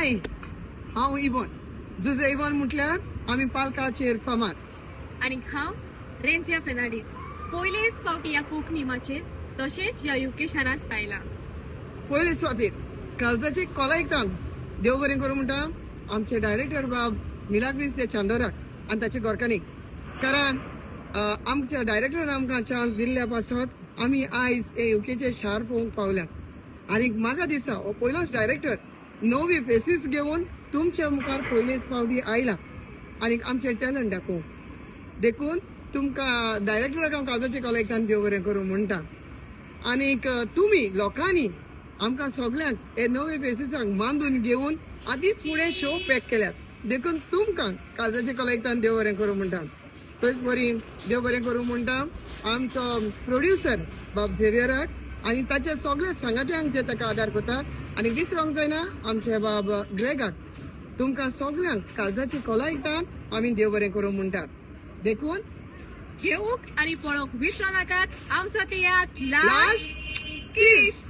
हाय, हांव Ivan. Jose Ivan म्हटल्यार आमी पालकाचेर फामाद. आणि हांव रेन्झिया फेर्नांडीस. पयलेच फावटी ह्या कोंकणी माचेर तशेंच ह्या युके शारांत आयला. पयले सुवातेर काळजाचे कलायकांक देव बरें करूं म्हणटा आमचे डायरेक्टर बाब मिलाग्रीस दे चांदोराक आनी ताचे गोरकांनीक. कारण आमच्या डायरेक्टरान आमकां चान्स दिल्ल्या पासत आमी आयज हे युकेचे शार पळोवंक पावल्या. आनी म्हाका दिसता हो पयलोच डायरेक्टर नवे फेसीस घेवन तुमच्या मुखार पयलेच फावटी आयला आनी आमचे टॅलंट दाखोवंक. देखून तुमकां डायरेक्टराक हांव काळजाचे कलायकान देव बरें करूं म्हणटा. आनीक तुमी लोकांनी आमकां सगळ्यांक हे नवे फेसिसांक मांडून घेवन आदींच फुडें शो पॅक केल्यात. देखून तुमकां काळजाचे कलायकान देव बरें करूं म्हणटा. तोच बरी देव बरें करूं म्हणटा आमचो प्रोड्युसर बाब झेवियराक आनी ताचे सगळे सांगात्यांक जे ताका आदार करतात आनी विसरोंक जायना आमचे बाब ग्रेगाक. तुमकां सगळ्यांक काळजाची कलायकान आमी देव बरें करूं म्हणटात. देखून घेवूंक आनी पळोवंक विसरो नाकात आमचो तियात्र लास्ट किस.